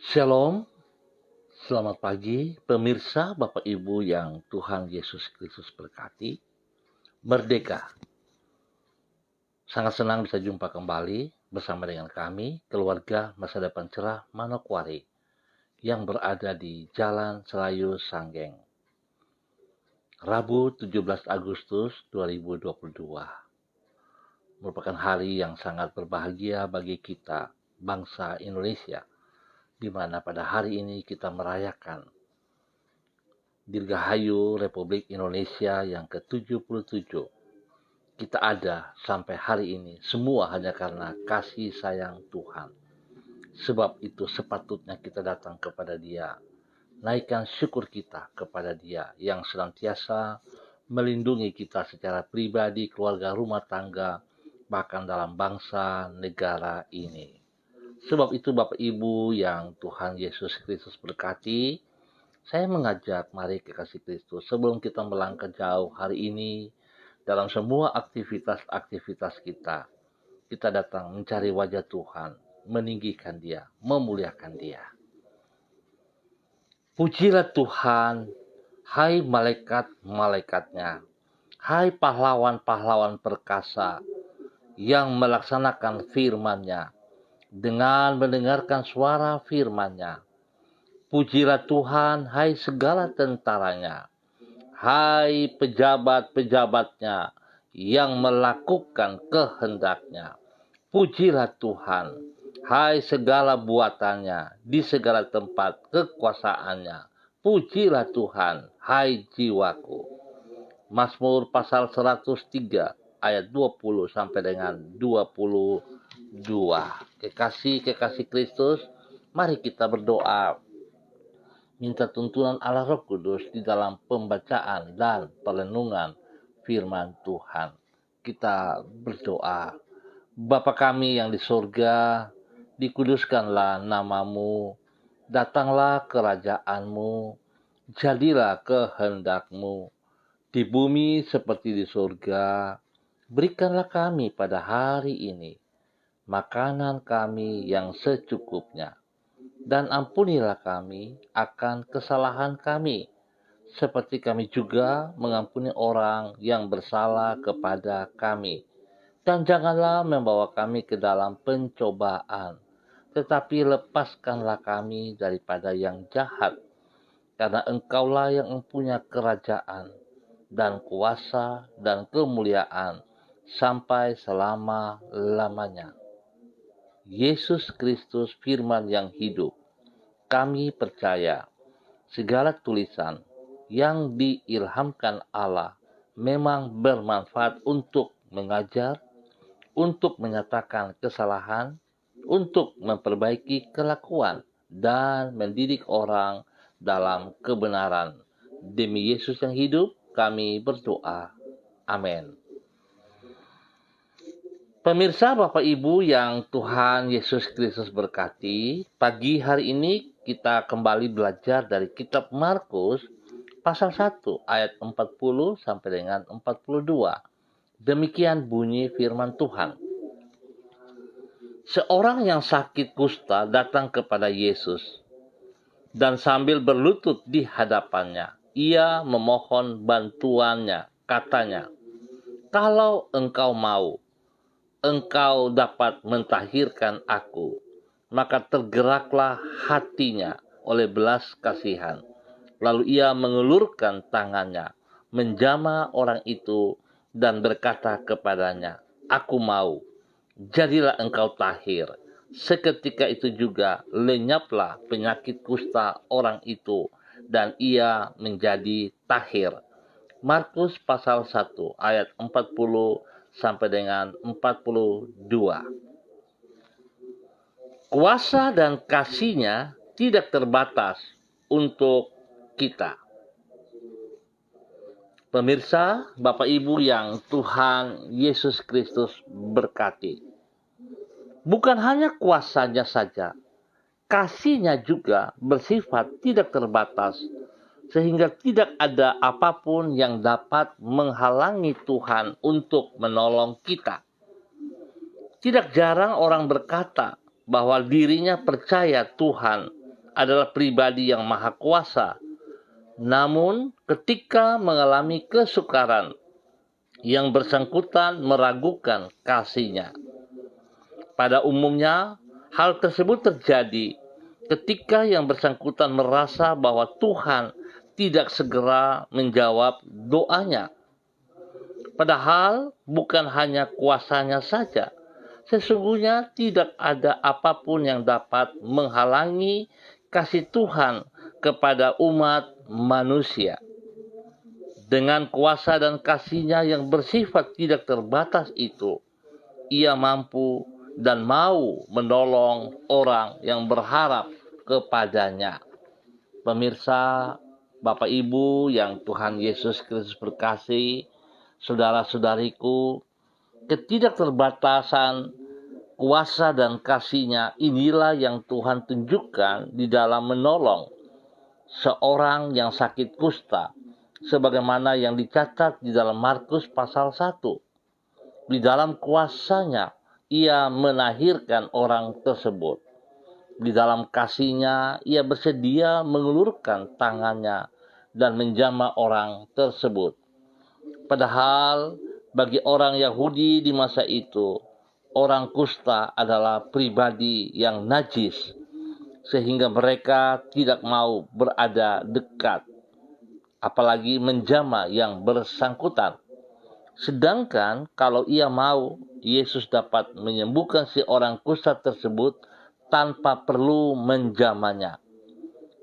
Shalom, selamat pagi pemirsa Bapak Ibu yang Tuhan Yesus Kristus berkati. Merdeka. Sangat senang bisa jumpa kembali bersama dengan kami, keluarga Masa Depan Cerah Manokwari yang berada di Jalan Selayu Sanggeng. Rabu 17 Agustus 2022 merupakan hari yang sangat berbahagia bagi kita, bangsa Indonesia, di mana pada hari ini kita merayakan Dirgahayu Republik Indonesia yang ke-77. Kita ada sampai hari ini semua hanya karena kasih sayang Tuhan. Sebab itu sepatutnya kita datang kepada Dia, naikkan syukur kita kepada Dia yang senantiasa melindungi kita secara pribadi, keluarga, rumah tangga, bahkan dalam bangsa negara ini. Sebab itu Bapak Ibu yang Tuhan Yesus Kristus berkati, saya mengajak mari kekasih Kristus sebelum kita melangkah jauh hari ini dalam semua aktivitas kita. Kita datang mencari wajah Tuhan, meninggikan Dia, memuliakan Dia. Pujilah Tuhan, hai malaikat-malaikatnya, hai pahlawan-pahlawan perkasa yang melaksanakan firman-Nya dengan mendengarkan suara firman-Nya. Pujilah Tuhan, hai segala tentaranya, hai pejabat-pejabatnya yang melakukan kehendak-Nya. Pujilah Tuhan, hai segala buatannya di segala tempat kekuasaannya. Pujilah Tuhan, hai jiwaku. Mazmur pasal 103 ayat 20 sampai dengan 22. Kekasih Kristus, mari kita berdoa. Minta tuntunan Allah Roh Kudus di dalam pembacaan dan perenungan firman Tuhan. Kita berdoa. Bapa kami yang di surga, dikuduskanlah namamu, datanglah kerajaanmu, jadilah kehendakmu, di bumi seperti di surga. Berikanlah kami pada hari ini makanan kami yang secukupnya. Dan ampunilah kami akan kesalahan kami, seperti kami juga mengampuni orang yang bersalah kepada kami. Dan janganlah membawa kami ke dalam pencobaan, tetapi lepaskanlah kami daripada yang jahat. Karena Engkaulah yang mempunyai kerajaan, dan kuasa, dan kemuliaan, sampai selama-lamanya. Yesus Kristus firman yang hidup. Kami percaya segala tulisan yang diilhamkan Allah memang bermanfaat untuk mengajar, untuk menyatakan kesalahan, untuk memperbaiki kelakuan, dan mendidik orang dalam kebenaran. Demi Yesus yang hidup, kami berdoa. Amin. Pemirsa Bapak Ibu yang Tuhan Yesus Kristus berkati, pagi hari ini kita kembali belajar dari kitab Markus pasal 1 ayat 40 sampai dengan 42. Demikian bunyi firman Tuhan. Seorang yang sakit kusta datang kepada Yesus dan sambil berlutut di hadapannya, ia memohon bantuannya. Katanya, "Kalau Engkau mau, Engkau dapat mentahirkan aku." Maka tergeraklah hatinya oleh belas kasihan. Lalu ia mengulurkan tangannya, menjamah orang itu dan berkata kepadanya, "Aku mau, jadilah engkau tahir." Seketika itu juga lenyaplah penyakit kusta orang itu dan ia menjadi tahir. Markus pasal 1 ayat 40 sampai dengan 42. Kuasa dan kasih-Nya tidak terbatas untuk kita. Pemirsa, Bapak Ibu yang Tuhan Yesus Kristus berkati. Bukan hanya kuasa-Nya saja, kasih-Nya juga bersifat tidak terbatas, sehingga tidak ada apapun yang dapat menghalangi Tuhan untuk menolong kita. Tidak jarang orang berkata bahwa dirinya percaya Tuhan adalah pribadi yang maha kuasa. Namun ketika mengalami kesukaran, yang bersangkutan meragukan kasih-Nya. Pada umumnya, hal tersebut terjadi ketika yang bersangkutan merasa bahwa Tuhan tidak segera menjawab doanya. Padahal bukan hanya kuasa-Nya saja, sesungguhnya tidak ada apapun yang dapat menghalangi kasih Tuhan kepada umat manusia. Dengan kuasa dan kasih-Nya yang bersifat tidak terbatas itu, Ia mampu dan mau menolong orang yang berharap kepada-Nya. Pemirsa, Bapak Ibu yang Tuhan Yesus Kristus berkasihi, saudara-saudariku, ketidakterbatasan kuasa dan kasih-Nya inilah yang Tuhan tunjukkan di dalam menolong seorang yang sakit kusta, sebagaimana yang dicatat di dalam Markus pasal 1. Di dalam kuasa-Nya, Ia melahirkan orang tersebut. Di dalam kasih-Nya, Ia bersedia mengulurkan tangan-Nya dan menjamah orang tersebut. Padahal bagi orang Yahudi di masa itu, orang kusta adalah pribadi yang najis, sehingga mereka tidak mau berada dekat, apalagi menjamah yang bersangkutan. Sedangkan kalau Ia mau, Yesus dapat menyembuhkan si orang kusta tersebut tanpa perlu menjamahnya.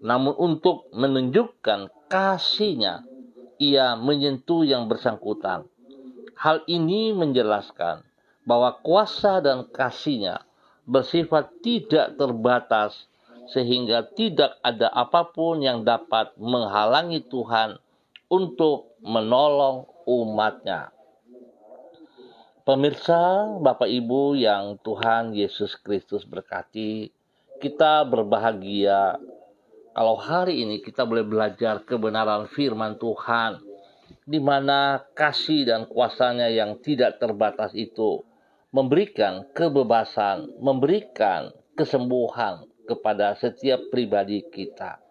Namun untuk menunjukkan kasih-Nya, Ia menyentuh yang bersangkutan. Hal ini menjelaskan bahwa kuasa dan kasih-Nya bersifat tidak terbatas, sehingga tidak ada apapun yang dapat menghalangi Tuhan untuk menolong umat-Nya. Pemirsa, Bapak Ibu yang Tuhan Yesus Kristus berkati, kita berbahagia kalau hari ini kita boleh belajar kebenaran firman Tuhan, di mana kasih dan kuasa-Nya yang tidak terbatas itu memberikan kebebasan, memberikan kesembuhan kepada setiap pribadi kita.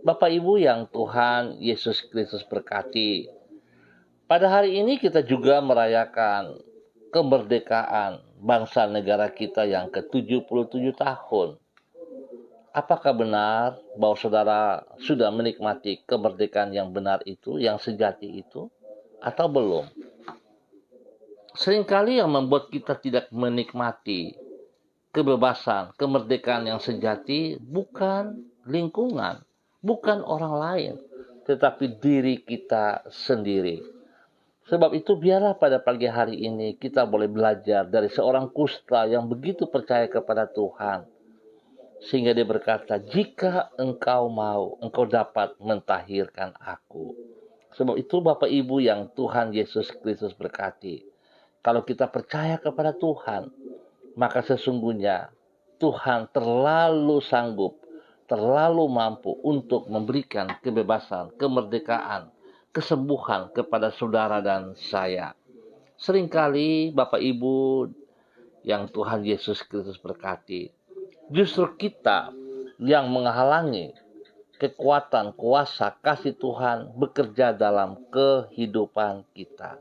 Bapak Ibu yang Tuhan Yesus Kristus berkati, pada hari ini kita juga merayakan kemerdekaan bangsa negara kita yang ke-77 tahun. Apakah benar bahwa saudara sudah menikmati kemerdekaan yang benar itu, yang sejati itu, atau belum? Seringkali yang membuat kita tidak menikmati kebebasan, kemerdekaan yang sejati bukan lingkungan, bukan orang lain, tetapi diri kita sendiri. Sebab itu biarlah pada pagi hari ini kita boleh belajar dari seorang kusta yang begitu percaya kepada Tuhan. Sehingga dia berkata, jika engkau mau, engkau dapat mentahirkan aku. Sebab itu Bapak Ibu yang Tuhan Yesus Kristus berkati, kalau kita percaya kepada Tuhan, maka sesungguhnya Tuhan terlalu sanggup, terlalu mampu untuk memberikan kebebasan, kemerdekaan, kesembuhan kepada saudara dan saya. Seringkali Bapak Ibu yang Tuhan Yesus Kristus berkati, justru kita yang menghalangi kekuatan, kuasa, kasih Tuhan bekerja dalam kehidupan kita.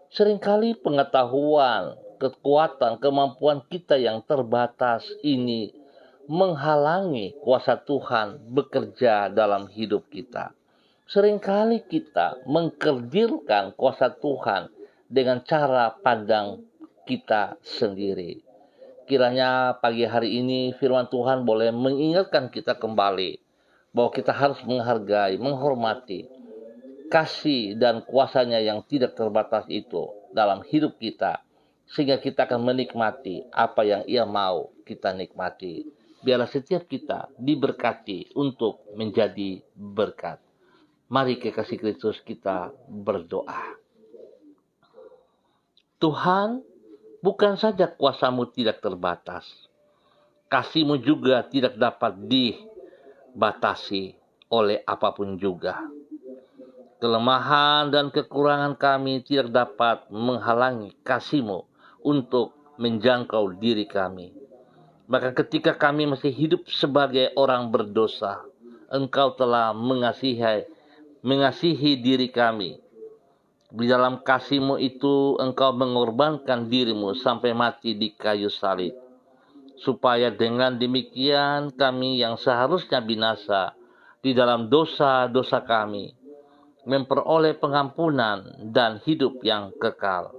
Seringkali pengetahuan, kekuatan, kemampuan kita yang terbatas ini menghalangi kuasa Tuhan bekerja dalam hidup kita. Seringkali kita mengkerdilkan kuasa Tuhan dengan cara pandang kita sendiri. Kiranya pagi hari ini firman Tuhan boleh mengingatkan kita kembali bahwa kita harus menghargai, menghormati kasih dan kuasa-Nya yang tidak terbatas itu dalam hidup kita, sehingga kita akan menikmati apa yang Ia mau kita nikmati. Biarlah setiap kita diberkati untuk menjadi berkat. Mari kekasih Kristus kita berdoa. Tuhan, bukan saja kuasa-Mu tidak terbatas, kasih-Mu juga tidak dapat dibatasi oleh apapun juga. Kelemahan dan kekurangan kami tidak dapat menghalangi kasih-Mu untuk menjangkau diri kami. Bahkan ketika kami masih hidup sebagai orang berdosa, Engkau telah mengasihi diri kami. Di dalam kasih-Mu itu Engkau mengorbankan diri-Mu sampai mati di kayu salib. Supaya dengan demikian kami yang seharusnya binasa di dalam dosa-dosa kami, memperoleh pengampunan dan hidup yang kekal.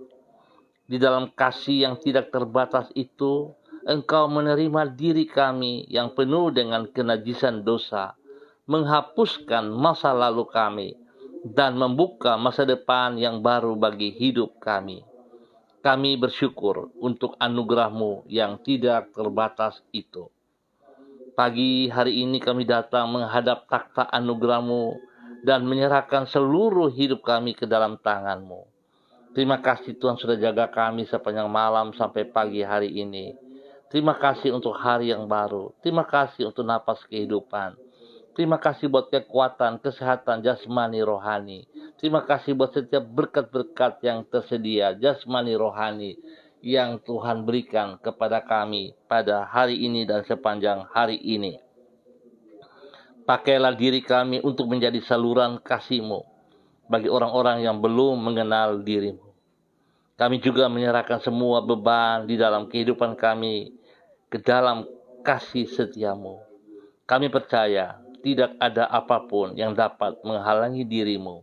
Di dalam kasih yang tidak terbatas itu, Engkau menerima diri kami yang penuh dengan kenajisan dosa, menghapuskan masa lalu kami, dan membuka masa depan yang baru bagi hidup kami. Kami bersyukur untuk anugerah-Mu yang tidak terbatas itu. Pagi hari ini kami datang menghadap takhta anugerah-Mu dan menyerahkan seluruh hidup kami ke dalam tangan-Mu. Terima kasih Tuhan sudah jaga kami sepanjang malam sampai pagi hari ini. Terima kasih untuk hari yang baru. Terima kasih untuk napas kehidupan. Terima kasih buat kekuatan, kesehatan jasmani rohani. Terima kasih buat setiap berkat-berkat yang tersedia jasmani rohani yang Tuhan berikan kepada kami pada hari ini dan sepanjang hari ini. Pakailah diri kami untuk menjadi saluran kasih-Mu bagi orang-orang yang belum mengenal diri-Mu. Kami juga menyerahkan semua beban di dalam kehidupan kami ke dalam kasih setia-Mu. Kami percaya tidak ada apapun yang dapat menghalangi diri-Mu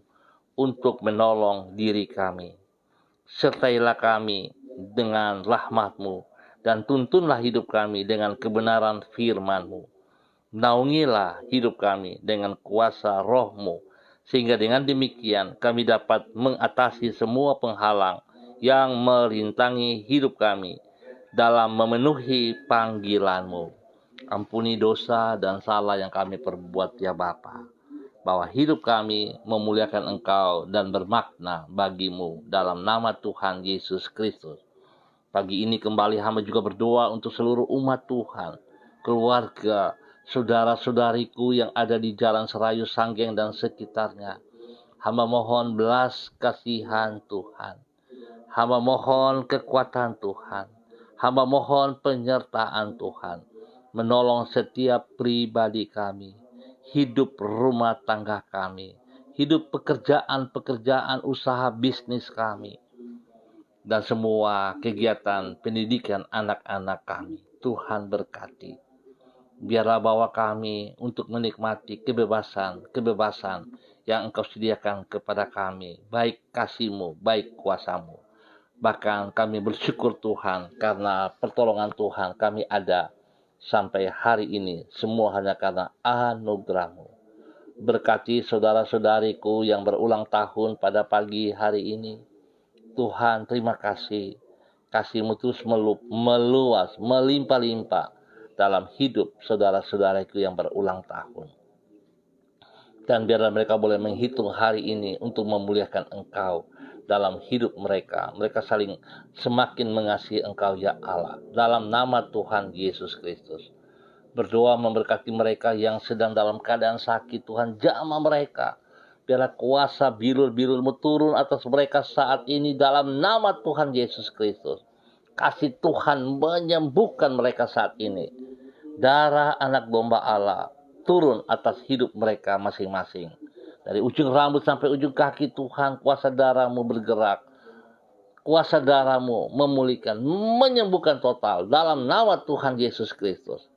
untuk menolong diri kami. Sertailah kami dengan rahmat-Mu dan tuntunlah hidup kami dengan kebenaran firman-Mu. Naungilah hidup kami dengan kuasa Roh-Mu, sehingga dengan demikian kami dapat mengatasi semua penghalang yang merintangi hidup kami dalam memenuhi panggilan-Mu. Ampuni dosa dan salah yang kami perbuat ya Bapa, bahwa hidup kami memuliakan Engkau dan bermakna bagi-Mu dalam nama Tuhan Yesus Kristus. Pagi ini kembali hamba juga berdoa untuk seluruh umat Tuhan, keluarga, saudara-saudariku yang ada di Jalan Serayu Sanggeng dan sekitarnya. Hamba mohon belas kasihan Tuhan. Hamba mohon kekuatan Tuhan. Hamba mohon penyertaan Tuhan. Menolong setiap pribadi kami. Hidup rumah tangga kami. Hidup pekerjaan usaha bisnis kami. Dan semua kegiatan pendidikan anak-anak kami. Tuhan berkati. Biarlah bawa kami untuk menikmati kebebasan yang Engkau sediakan kepada kami. Baik kasih-Mu, baik kuasa-Mu. Bahkan kami bersyukur Tuhan karena pertolongan Tuhan kami ada sampai hari ini. Semua hanya karena anugerah-Mu. Berkati saudara-saudariku yang berulang tahun pada pagi hari ini. Tuhan, terima kasih. Kasih-Mu terus meluas, melimpah-limpah dalam hidup saudara-saudariku yang berulang tahun. Dan biarlah mereka boleh menghitung hari ini untuk memuliakan Engkau dalam hidup mereka. Mereka saling semakin mengasihi Engkau ya Allah. Dalam nama Tuhan Yesus Kristus. Berdoa memberkati mereka yang sedang dalam keadaan sakit. Tuhan jamah mereka. Biarlah kuasa bilur-bilur-Mu turun atas mereka saat ini dalam nama Tuhan Yesus Kristus. Kasih Tuhan menyembuhkan mereka saat ini. Darah anak domba Allah turun atas hidup mereka masing-masing. Dari ujung rambut sampai ujung kaki Tuhan, kuasa darah-Mu bergerak. Kuasa darah-Mu memulihkan, menyembuhkan total dalam nama Tuhan Yesus Kristus.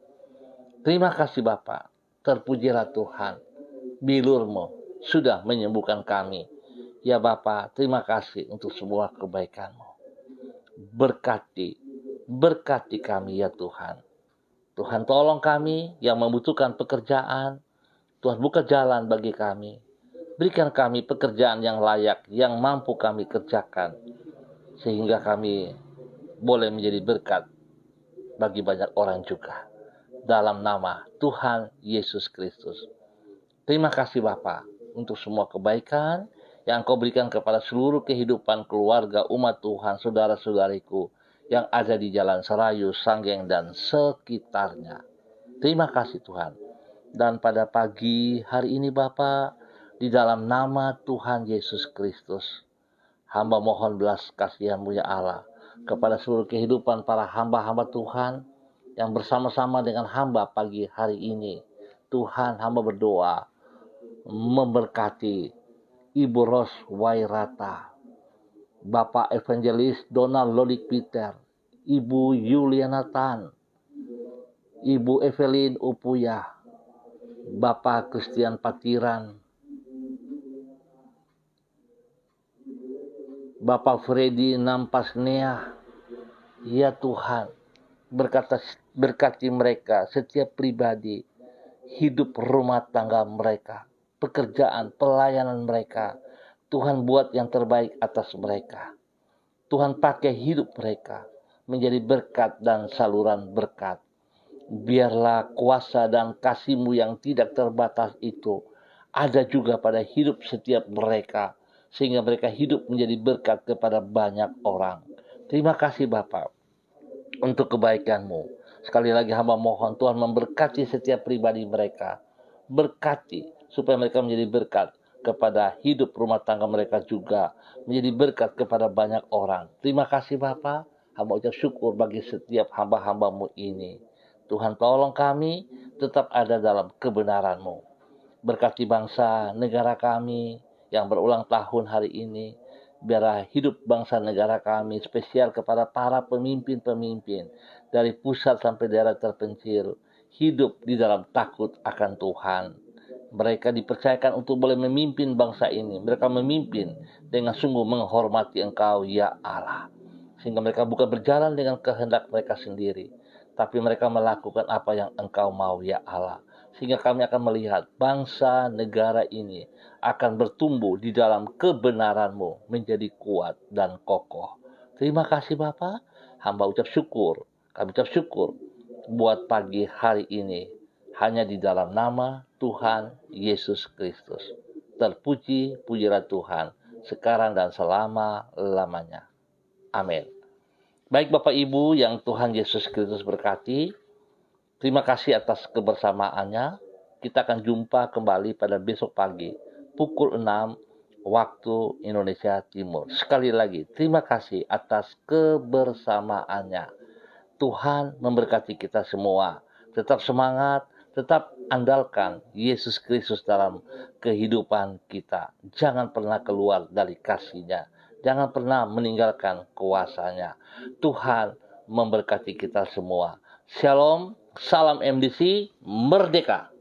Terima kasih Bapa. Terpujilah Tuhan. Bilur-Mu sudah menyembuhkan kami. Ya Bapa, terima kasih untuk semua kebaikan-Mu. Berkati kami ya Tuhan. Tuhan tolong kami yang membutuhkan pekerjaan. Tuhan buka jalan bagi kami. Berikan kami pekerjaan yang layak, yang mampu kami kerjakan. Sehingga kami boleh menjadi berkat bagi banyak orang juga. Dalam nama Tuhan Yesus Kristus. Terima kasih Bapa untuk semua kebaikan yang Engkau berikan kepada seluruh kehidupan keluarga umat Tuhan, saudara-saudariku yang ada di Jalan Serayu, Sanggeng, dan sekitarnya. Terima kasih Tuhan. Dan pada pagi hari ini Bapa, di dalam nama Tuhan Yesus Kristus, hamba mohon belas kasihan-Mu ya Allah kepada seluruh kehidupan para hamba-hamba Tuhan yang bersama-sama dengan hamba pagi hari ini. Tuhan, hamba berdoa memberkati Ibu Ros Wairata, Bapak Evangelis Donald Lodik Peter, Ibu Yuliana Tan, Ibu Evelyn Upuya, Bapak Christian Patiran, Bapak Freddy Nampasnea. Ya Tuhan, berkati mereka, setiap pribadi, hidup rumah tangga mereka, pekerjaan, pelayanan mereka. Tuhan buat yang terbaik atas mereka. Tuhan pakai hidup mereka menjadi berkat dan saluran berkat. Biarlah kuasa dan kasih-Mu yang tidak terbatas itu ada juga pada hidup setiap mereka, sehingga mereka hidup menjadi berkat kepada banyak orang. Terima kasih Bapak untuk kebaikan-Mu. Sekali lagi hamba mohon Tuhan memberkati setiap pribadi mereka. Berkati supaya mereka menjadi berkat kepada hidup rumah tangga mereka juga. Menjadi berkat kepada banyak orang. Terima kasih Bapak. Hamba ucap syukur bagi setiap hamba-hamba-Mu ini. Tuhan tolong kami tetap ada dalam kebenaran-Mu. Berkati bangsa negara kami yang berulang tahun hari ini. Biarlah hidup bangsa negara kami spesial kepada para pemimpin-pemimpin dari pusat sampai daerah terpencil, hidup di dalam takut akan Tuhan. Mereka dipercayakan untuk boleh memimpin bangsa ini. Mereka memimpin dengan sungguh menghormati Engkau, ya Allah. Sehingga mereka bukan berjalan dengan kehendak mereka sendiri, tapi mereka melakukan apa yang Engkau mau, ya Allah. Sehingga kami akan melihat bangsa negara ini akan bertumbuh di dalam kebenaran-Mu menjadi kuat dan kokoh. Terima kasih Bapa. Hamba ucap syukur. Kami ucap syukur buat pagi hari ini. Hanya di dalam nama Tuhan Yesus Kristus. Terpuji pujilah Tuhan sekarang dan selama-lamanya. Amin. Baik Bapak Ibu yang Tuhan Yesus Kristus berkati. Terima kasih atas kebersamaannya. Kita akan jumpa kembali pada besok pagi pukul 6 waktu Indonesia Timur. Sekali lagi, terima kasih atas kebersamaannya. Tuhan memberkati kita semua. Tetap semangat, tetap andalkan Yesus Kristus dalam kehidupan kita. Jangan pernah keluar dari kasih-Nya. Jangan pernah meninggalkan kuasa-Nya. Tuhan memberkati kita semua. Shalom, salam MDC, merdeka.